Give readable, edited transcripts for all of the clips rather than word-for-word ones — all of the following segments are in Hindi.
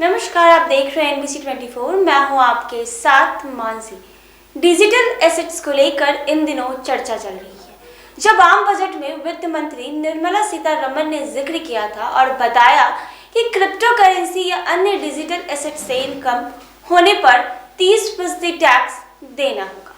नमस्कार, आप देख रहे हैं NBC 24। मैं हूं आपके साथ मानसी। डिजिटल एसेट्स को लेकर इन दिनों चर्चा चल रही है। जब आम बजट में वित्त मंत्री निर्मला सीतारमण ने जिक्र किया था और बताया कि क्रिप्टो करेंसी या अन्य डिजिटल एसेट से इनकम होने पर 30% टैक्स देना होगा।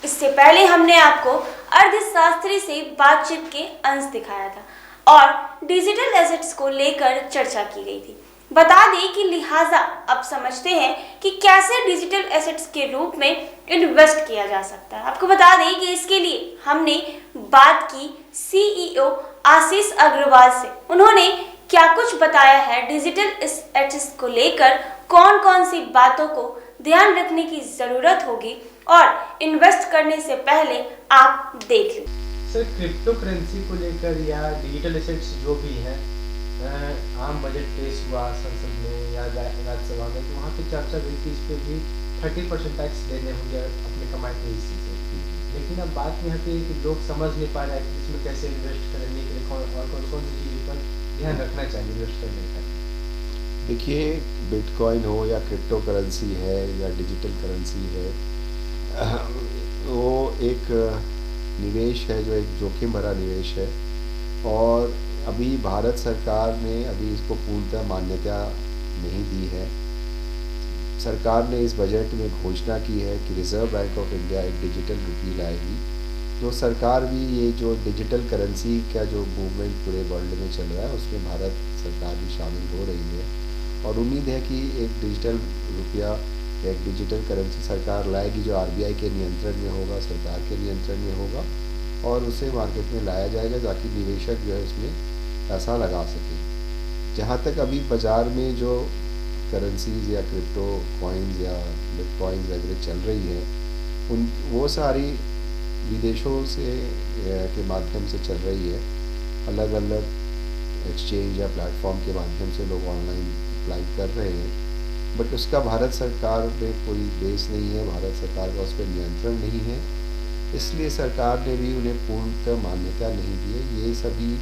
इससे पहले हमने आपको अर्थशास्त्री से बातचीत के अंश दिखाया था और डिजिटल एसेट्स को लेकर चर्चा की गई थी। बता दें कि लिहाजा अब समझते हैं कि कैसे डिजिटल एसेट्स के रूप में इन्वेस्ट किया जा सकता है। आपको बता दें कि इसके लिए हमने बात की CEO आशीष अग्रवाल से। उन्होंने क्या कुछ बताया है डिजिटल एसेट्स को लेकर, कौन कौन सी बातों को ध्यान रखने की जरूरत होगी और इन्वेस्ट करने से पहले आप देख लें। सर, क्रिप्टो करेंसी को लेकर या डिजिटल एसेट्स जो भी है, आम बजट पेश हुआ संसद में या राज्यसभा में, तो वहाँ पे चर्चा हुई कि इस पर भी 30% टैक्स देने होंगे अपने कमाई के हिस्से से। लेकिन अब बात यहाँ पे कि लोग समझ नहीं पा रहे हैं कि इसमें कैसे इन्वेस्ट करने के लिए कौन सी चीज़ों पर ध्यान रखना चाहिए इन्वेस्ट करने का। देखिए, बिटकॉइन हो या क्रिप्टो करेंसी है या डिजिटल करेंसी है, वो एक निवेश है जो एक जोखिम भरा निवेश है। और अभी भारत सरकार ने अभी इसको पूर्णतः मान्यता नहीं दी है। सरकार ने इस बजट में घोषणा की है कि रिजर्व बैंक ऑफ इंडिया एक डिजिटल रुपये लाएगी। तो सरकार भी ये जो डिजिटल करेंसी का जो मूवमेंट पूरे वर्ल्ड में चल रहा है उसमें भारत सरकार भी शामिल हो रही है। और उम्मीद है कि एक डिजिटल रुपया, एक डिजिटल करेंसी सरकार लाएगी जो RBI के नियंत्रण में होगा, सरकार के नियंत्रण में होगा, और उसे मार्केट में लाया जाएगा ताकि निवेशक जो है उसमें पैसा लगा सके। जहाँ तक अभी बाज़ार में जो करेंसीज या क्रिप्टो कॉइन्स या बिटकॉइन्स वगैरह चल रही है, वो सारी विदेशों से के माध्यम से चल रही है। अलग अलग एक्सचेंज या प्लेटफॉर्म के माध्यम से लोग ऑनलाइन अप्लाई कर रहे हैं, बट उसका भारत सरकार पे कोई बेस नहीं है, भारत सरकार का उस पर नियंत्रण नहीं है। इसलिए सरकार ने भी उन्हें पूर्णतः मान्यता नहीं दी है। ये सभी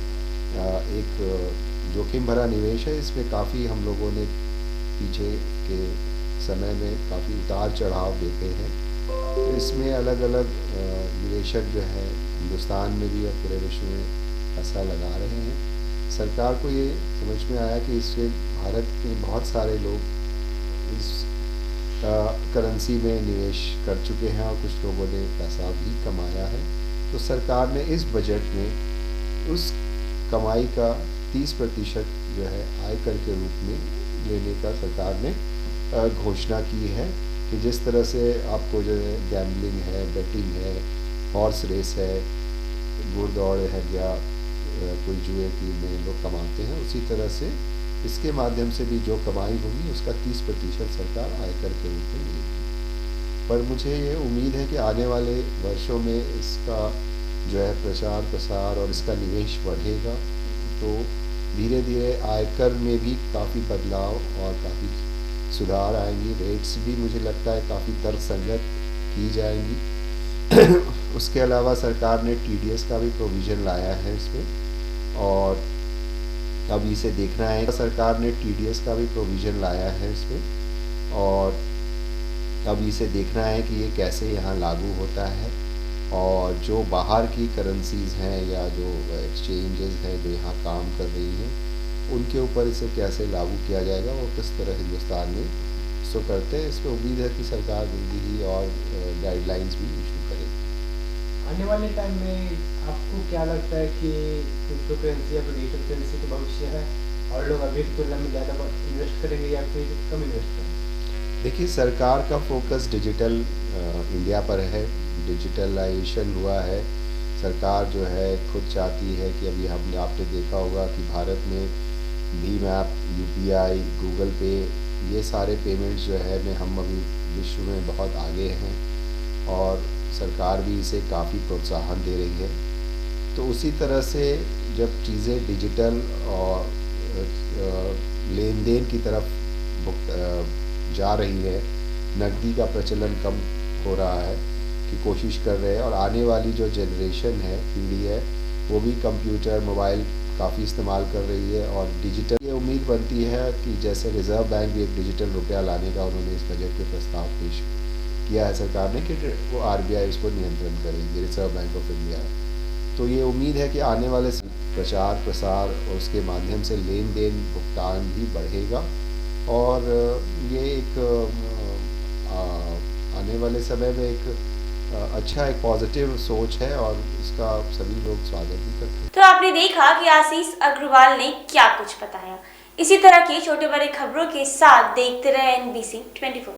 एक जोखिम भरा निवेश है। इसमें काफ़ी हम लोगों ने पीछे के समय में काफ़ी उतार चढ़ाव देखे हैं। तो इसमें अलग अलग निवेशक जो है हिंदुस्तान में भी और पूरे विश्व में पैसा लगा रहे हैं। सरकार को ये समझ में आया कि इससे भारत के बहुत सारे लोग इस करेंसी में निवेश कर चुके हैं और कुछ लोगों ने पैसा भी कमाया है। तो सरकार ने इस बजट में उस कमाई का 30% जो है आयकर के रूप में लेने का सरकार ने घोषणा की है। कि जिस तरह से आपको जो है गैम्बलिंग है, बेटिंग है, हॉर्स रेस है, घुड़दौड़ है, या कोई जुए की में लोग कमाते हैं, उसी तरह से इसके माध्यम से भी जो कमाई होगी उसका 30% सरकार आयकर के रूप में लेगी। पर मुझे ये उम्मीद है कि आने वाले वर्षों में इसका जो है प्रचार प्रसार और इसका निवेश बढ़ेगा, तो धीरे धीरे आयकर में भी काफ़ी बदलाव और काफ़ी सुधार आएंगी। रेट्स भी मुझे लगता है काफ़ी तर्कसंगत की जाएंगी। उसके अलावा सरकार ने TDS का भी प्रोविज़न लाया है इसमें, और अब इसे देखना है। सरकार ने TDS का भी प्रोविज़न लाया है इसमें, और अब इसे देखना है कि ये कैसे यहाँ लागू होता है। और जो बाहर की करेंसीज़ हैं या जो एक्सचेंजेस हैं जो यहाँ काम कर रही हैं, उनके ऊपर इसे कैसे लागू किया जाएगा और किस तरह हिंदुस्तान में इसको करते हैं। इस पर उम्मीद है कि सरकार जल्दी ही और गाइडलाइंस भी इशू करेगी। आने वाले टाइम में आपको क्या लगता है कि क्रिप्टो करेंसी या डिजिटल करेंसी का भविष्य है और लोग अभी की तुलना में ज़्यादा इन्वेस्ट करेंगे या फिर कम इन्वेस्ट करेंगे? देखिए, सरकार का फोकस डिजिटल इंडिया पर है। डिजिटलाइजेशन हुआ है। सरकार जो है खुद चाहती है कि अभी आपने देखा होगा कि भारत में भीम ऐप, UPI, गूगल पे, ये सारे पेमेंट्स जो है में हम अभी विश्व में बहुत आगे हैं, और सरकार भी इसे काफ़ी प्रोत्साहन दे रही है। तो उसी तरह से जब चीज़ें डिजिटल और लेन देन की तरफ जा रही है, नकदी का प्रचलन कम हो रहा है की कोशिश कर रहे हैं, और आने वाली जो जनरेशन है, पीढ़ी है, वो भी कंप्यूटर, मोबाइल काफ़ी इस्तेमाल कर रही है। और डिजिटल ये उम्मीद बनती है कि जैसे रिज़र्व बैंक भी एक डिजिटल रुपया लाने का उन्होंने इस बजट में प्रस्ताव पेश किया है सरकार ने कि वो आरबीआई उसको नियंत्रण करेंगे, रिज़र्व बैंक ऑफ इंडिया। तो ये उम्मीद है कि आने वाले प्रचार प्रसार और उसके माध्यम से लेन देन भुगतान भी बढ़ेगा और ये एक आने वाले समय में एक अच्छा एक पॉजिटिव सोच है और इसका सभी लोग स्वागत भी करते हैं। तो आपने देखा कि आशीष अग्रवाल ने क्या कुछ बताया। इसी तरह की छोटे बड़े खबरों के साथ देखते रहे NBC 24।